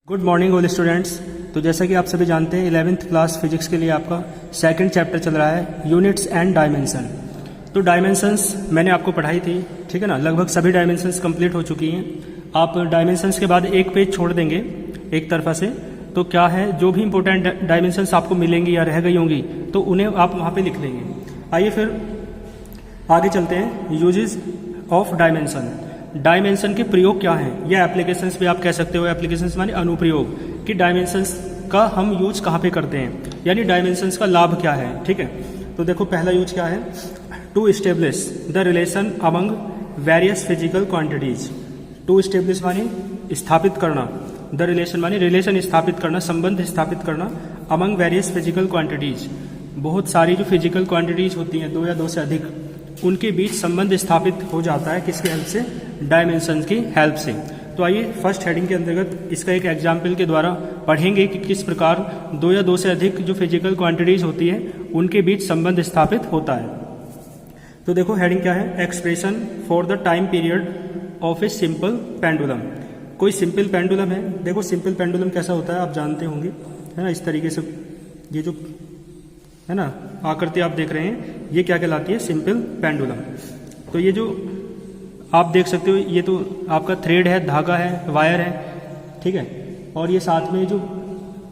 Good morning all students. तो जैसा कि आप सभी जानते हैं 11th क्लास फिजिक्स के लिए आपका सेकंड चैप्टर चल रहा है यूनिट्स एंड डायमेंशन। तो डायमेंशंस मैंने आपको पढ़ाई थी, ठीक है ना। लगभग सभी डायमेंशंस कंप्लीट हो चुकी हैं। आप डायमेंशंस के बाद एक पेज छोड़ देंगे एक तरफा से, तो क्या है जो भी इंपॉर्टेंट डायमेंशंस आपको मिलेंगी या रह गई होंगी तो उन्हें आप वहाँ पे लिख लेंगे। आइए फिर आगे चलते हैं। यूजेस ऑफ डायमेंशन, डायमेंशन के प्रयोग क्या हैं या एप्लीकेशंस भी आप कह सकते हो। एप्लीकेशंस माने अनुप्रयोग कि डायमेंशंस का हम यूज कहाँ पे करते हैं, यानी डायमेंशंस का लाभ क्या है। ठीक है, तो देखो पहला यूज क्या है, to establish the relation among various physical quantities. To establish माने स्थापित करना, द रिलेशन माने रिलेशन स्थापित करना, संबंध स्थापित करना, अमंग वेरियस फिजिकल क्वांटिटीज, बहुत सारी जो फिजिकल क्वांटिटीज होती हैं, दो या दो से अधिक, उनके बीच संबंध स्थापित हो जाता है किसकी हेल्प से, डायमेंशन की हेल्प से। तो आइए फर्स्ट हेडिंग के अंतर्गत इसका एक एग्जाम्पल के द्वारा पढ़ेंगे कि किस प्रकार दो या दो से अधिक जो फिजिकल क्वांटिटीज होती है उनके बीच संबंध स्थापित होता है। तो देखो हेडिंग क्या है, expression for the time period of a simple pendulum. कोई सिंपल पेंडुलम है, देखो सिंपल पेंडुलम कैसा होता है आप जानते होंगे, है ना। इस तरीके से ये जो है ना आकृति आप देख रहे हैं, ये क्या कहलाती है, सिंपल पेंडुलम। तो ये जो आप देख सकते हो ये तो आपका थ्रेड है, धागा है, वायर है, ठीक है। और ये साथ में जो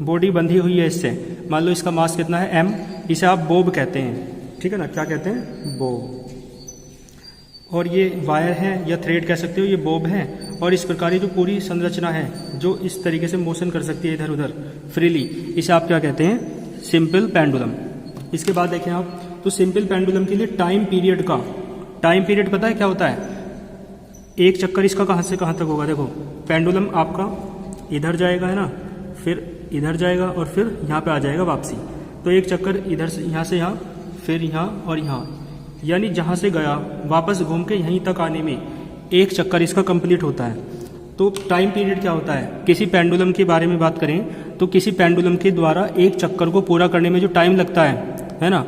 बॉडी बंधी हुई है इससे, मान लो इसका मास कितना है m, इसे आप बोब कहते हैं, ठीक है ना। क्या कहते हैं, बोब। और ये वायर है या थ्रेड कह सकते हो, ये बोब है। और इस प्रकार ये जो पूरी संरचना है जो इस तरीके से मोशन कर सकती है इधर उधर फ्रीली, इसे आप क्या कहते हैं, सिंपल पेंडुलम। इसके बाद देखें आप, तो सिंपल पेंडुलम के लिए टाइम पीरियड का, टाइम पीरियड पता है क्या होता है, एक चक्कर इसका कहाँ से कहाँ तक होगा। देखो पेंडुलम आपका इधर जाएगा, है ना, फिर इधर जाएगा और फिर यहाँ पे आ जाएगा वापसी। तो एक चक्कर इधर से यहाँ, फिर यहाँ और यहाँ, यानी जहाँ से गया वापस घूम के यहीं तक आने में एक चक्कर इसका कंप्लीट होता है। तो टाइम पीरियड क्या होता है, किसी पेंडुलम के बारे में बात करें तो किसी पेंडुलम के द्वारा एक चक्कर को पूरा करने में जो टाइम लगता है ना,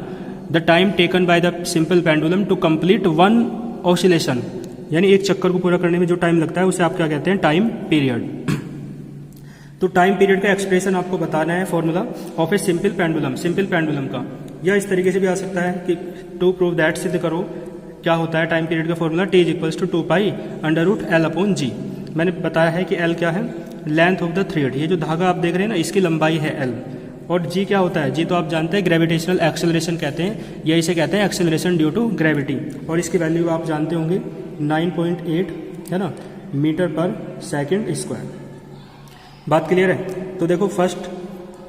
the time taken by the simple pendulum to complete one oscillation, यानी एक चक्कर को पूरा करने में जो टाइम लगता है उसे आप क्या कहते हैं, टाइम पीरियड। तो टाइम पीरियड का एक्सप्रेशन आपको बताना है, formula of a simple pendulum, simple pendulum का। या इस तरीके से भी आ सकता है कि टू प्रूव दैट, सिद्ध करो क्या होता है टाइम पीरियड का formula, T is equals to 2π√L/G। मैंने बताया है कि L क्या है, लेंथ ऑफ द थ्रेड, ये जो धागा आप देख रहे हैं ना इसकी लंबाई है L। और G क्या होता है, G तो आप जानते हैं ग्रेविटेशनल एक्सेलरेशन कहते हैं, या इसे कहते हैं एक्सेलरेशन ड्यू टू ग्रेविटी। और इसकी वैल्यू आप जानते होंगे 9.8 है ना, मीटर पर सेकंड स्क्वायर। बात क्लियर है। तो देखो फर्स्ट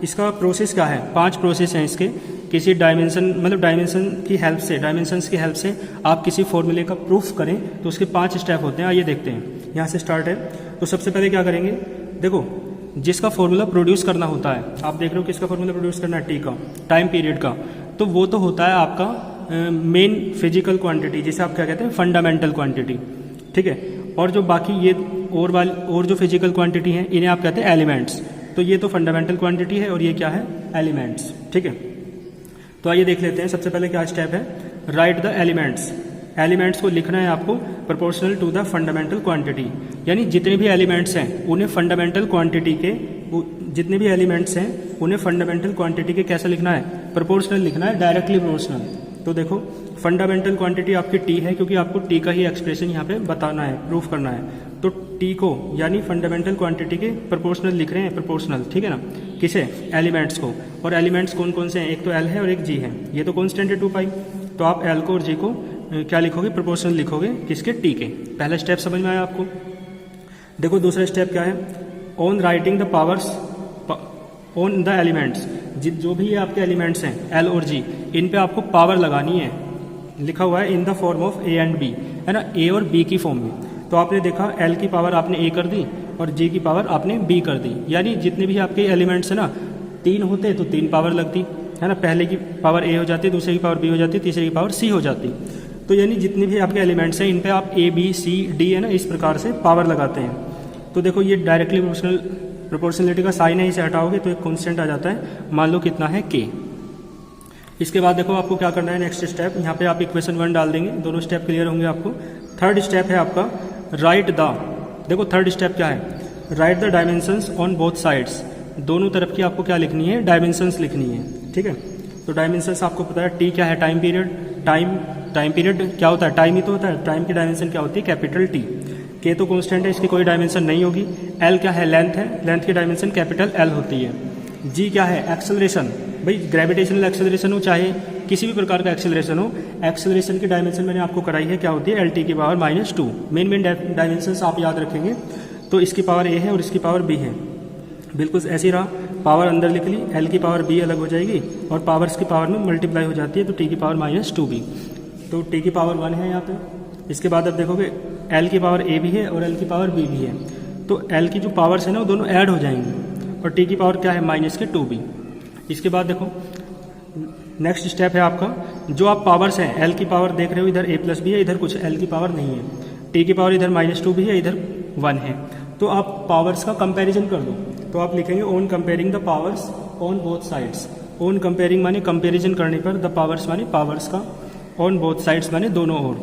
इसका प्रोसेस क्या है, 5 प्रोसेस हैं इसके। किसी डायमेंशन मतलब डायमेंशन की हेल्प से, डायमेंशंस की हेल्प से आप किसी फॉर्मूले का प्रूफ करें तो उसके 5 स्टेप होते हैं। आइए देखते हैं, यहाँ से स्टार्ट है। तो सबसे पहले क्या करेंगे, देखो जिसका फॉर्मूला प्रोड्यूस करना होता है, आप देख रहे हो किसका फॉर्मूला प्रोड्यूस करना है, टी का, टाइम पीरियड का। तो वो तो होता है आपका मेन फिजिकल क्वांटिटी, जिसे आप क्या कहते हैं, फंडामेंटल क्वांटिटी, ठीक है। और जो बाकी ये और जो फिजिकल क्वांटिटी हैं इन्हें आप कहते हैं एलिमेंट्स। तो ये तो फंडामेंटल क्वांटिटी है और ये क्या है, एलिमेंट्स, ठीक है। तो आइए देख लेते हैं, सबसे पहले क्या स्टेप है, राइट द एलिमेंट्स। एलिमेंट्स को लिखना है आपको proportional to the fundamental quantity, यानी जितने भी एलिमेंट्स हैं उन्हें फंडामेंटल क्वांटिटी के, जितने भी एलिमेंट्स हैं उन्हें फंडामेंटल क्वांटिटी के कैसा लिखना है, प्रोपोर्शनल लिखना है, डायरेक्टली प्रोपोर्शनल। तो देखो फंडामेंटल क्वांटिटी आपकी टी है, क्योंकि आपको टी का ही एक्सप्रेशन यहाँ पे बताना है, प्रूफ करना है। तो टी को यानी फंडामेंटल क्वांटिटी के प्रोपोर्शनल लिख रहे हैं, प्रोपोर्शनल, ठीक है ना, किसे, एलिमेंट्स को। और एलिमेंट्स कौन कौन से हैं, एक तो एल है और एक जी है, ये तो कॉन्स्टेंट है 2π। तो आप एल को और जी को क्या लिखोगे, प्रोपोर्शनल लिखोगे, किसके, टी के। पहला स्टेप समझ में आया आपको। देखो दूसरा स्टेप क्या है, on writing the powers on the elements, जो भी ये आपके एलिमेंट्स हैं एल और जी, इन पे आपको पावर लगानी है। लिखा हुआ है in the form of A and B, है ना, ए और बी की फॉर्म में। तो आपने देखा एल की पावर आपने ए कर दी और जी की पावर आपने बी कर दी, यानी जितने भी आपके एलिमेंट्स हैं ना, 3 होते तो 3 पावर लगती, है ना। पहले की पावर ए हो जाती, दूसरे की पावर बी हो जाती, तीसरे की पावर सी हो जाती। तो यानी जितने भी आपके एलिमेंट्स हैं इन पे आप ए बी सी डी, है ना, इस प्रकार से पावर लगाते हैं। तो देखो ये डायरेक्टली प्रोपोर्शनलिटी का साइन है, इसे हटाओगे तो एक कॉन्स्टेंट आ जाता है, मान लो कितना है, के। इसके बाद देखो आपको क्या करना है, नेक्स्ट स्टेप, यहाँ पे आप इक्वेशन 1 डाल देंगे, दोनों स्टेप क्लियर होंगे आपको। थर्ड स्टेप है आपका राइट द, देखो थर्ड स्टेप क्या है, right the dimensions on both sides, दोनों तरफ की आपको क्या लिखनी है, डायमेंशंस लिखनी है, ठीक है। तो डायमेंशंस आपको पता है, टी क्या है, टाइम पीरियड, टाइम पीरियड क्या होता है, टाइम ही तो होता है, टाइम की डायमेंशन क्या होती है, कैपिटल टी। के तो कांस्टेंट है, इसकी कोई डायमेंशन नहीं होगी। एल क्या है, लेंथ है, लेंथ की डायमेंशन कैपिटल एल होती है। जी क्या है, एक्सेलरेशन, भाई ग्रेविटेशनल एक्सेलरेशन हो चाहे किसी भी प्रकार का एक्सेलरेशन हो, एक्सेलरेशन की डायमेंशन मैंने आपको कराई है, क्या होती है, एल टी की पावर -2। मेन डायमेंशंस आप याद रखेंगे, तो इसकी पावर ए है और इसकी पावर बी है, बिल्कुल ऐसी रहा। पावर अंदर लिख ली, एल की पावर बी अलग हो जाएगी और पावर्स की पावर में मल्टीप्लाई हो जाती है, तो टी की पावर -2b, तो टी की पावर 1 है यहाँ पे। इसके बाद अब देखोगे एल की पावर ए भी है और एल की पावर बी भी है, तो एल की जो पावर्स है ना वो दोनों ऐड हो जाएंगी और टी की पावर क्या है, -2b। इसके बाद देखो नेक्स्ट स्टेप है आपका, जो आप पावर्स हैं, एल की पावर देख रहे हो, इधर a + b है, इधर कुछ एल की पावर नहीं है, टी की पावर इधर -2b है, इधर 1 है, तो आप पावर्स का कंपैरिजन कर दो, तो आप लिखेंगे on comparing the powers on both sides. On comparing माने कंपैरिजन करने पर, द पावर्स माने पावर्स का, ऑन बोथ साइड्स माने दोनों ओर।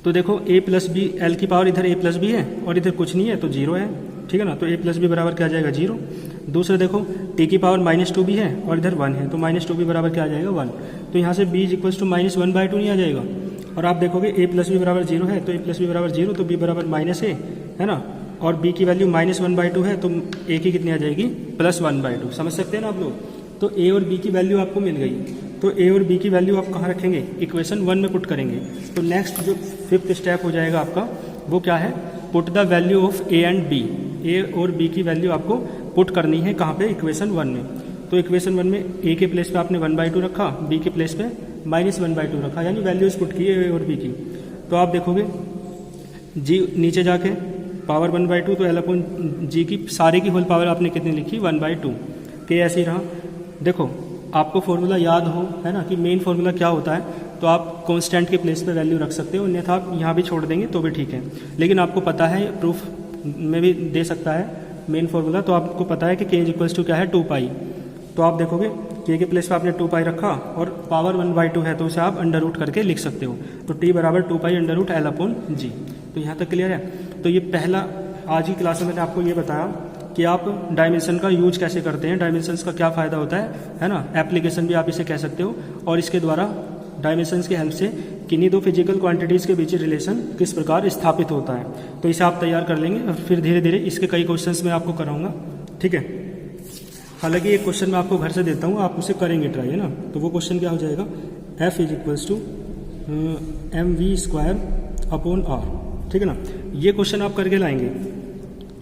तो देखो a + b, एल की पावर इधर a + b है और इधर कुछ नहीं है तो 0 है, ठीक है ना, तो a + b बराबर क्या आ जाएगा, 0। दूसरा देखो t की पावर -2b है और इधर 1 है, तो -2b बराबर क्या आ जाएगा, 1। तो यहाँ से b = -1/2 नहीं आ जाएगा, और आप देखोगे a + b बराबर 0 है, तो a + b बराबर 0, तो b बराबर -a है ना, और b की वैल्यू -1/2 है, तो a की कितनी आ जाएगी, +1/2। समझ सकते हैं ना आप लोग। तो a और b की वैल्यू आपको मिल गई, तो a और b की वैल्यू आप कहाँ रखेंगे, इक्वेशन 1 में पुट करेंगे। तो नेक्स्ट जो 5th स्टेप हो जाएगा आपका, वो क्या है, put the value of a and b। a और b की वैल्यू आपको पुट करनी है कहाँ पे, इक्वेशन 1 में। तो इक्वेशन 1 में a के प्लेस पे आपने 1/2 रखा, b के प्लेस पे -1/2 रखा, यानी वैल्यूज पुट की a और b की। तो आप देखोगे g नीचे जाके पावर 1/2, तो L/G की सारे की होल पावर आपने कितनी लिखी, 1/2। के ऐसे ही रहा। देखो आपको फॉर्मूला याद हो, है ना, कि मेन फॉर्मूला क्या होता है, तो आप कांस्टेंट के प्लेस पे वैल्यू रख सकते हो, अन्यथा आप यहाँ भी छोड़ देंगे तो भी ठीक है। लेकिन आपको पता है, प्रूफ में भी दे सकता है मेन फॉर्मूला, तो आपको पता है कि k = क्या है, 2π। तो आप देखोगे k के प्लेस पे आपने 2π रखा और पावर 1/2 है, तो उसे आप अंडर रूट करके लिख सकते हो, तो t बराबर 2π √ L/G। तो यहाँ तक क्लियर है। तो ये पहला आज की क्लास में मैंने आपको ये बताया कि आप डायमेंशन का यूज कैसे करते हैं, डायमेंशंस का क्या फ़ायदा होता है ना, एप्लीकेशन भी आप इसे कह सकते हो, और इसके द्वारा डायमेंशंस की हेल्प से किन्हीं दो फिजिकल क्वांटिटीज़ के बीच रिलेशन किस प्रकार स्थापित होता है। तो इसे आप तैयार कर लेंगे और फिर धीरे धीरे इसके कई क्वेश्चंस मैं आपको कराऊंगा, ठीक है। हालांकि एक क्वेश्चन मैं आपको घर से देता हूँ, आप उसे करेंगे ट्राई, है ना। तो वो क्वेश्चन क्या हो जाएगा, F = mv²/r, ठीक है ना। ये क्वेश्चन आप करके लाएंगे,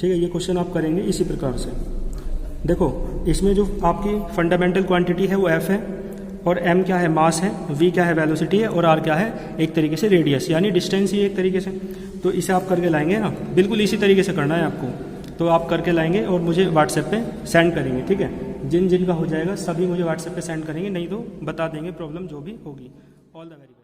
ठीक है, ये क्वेश्चन आप करेंगे इसी प्रकार से। देखो इसमें जो आपकी फंडामेंटल क्वांटिटी है वो f है, और m क्या है, मास है, v क्या है, वेलोसिटी है, और r क्या है, एक तरीके से रेडियस यानी डिस्टेंस ही एक तरीके से। तो इसे आप करके लाएंगे ना, बिल्कुल इसी तरीके से करना है आपको। तो आप करके लाएंगे और मुझे व्हाट्सएप पे सेंड करेंगे, ठीक है। जिन जिन का हो जाएगा सभी मुझे व्हाट्सएप पे सेंड करेंगे, नहीं तो बता देंगे प्रॉब्लम जो भी होगी। All the very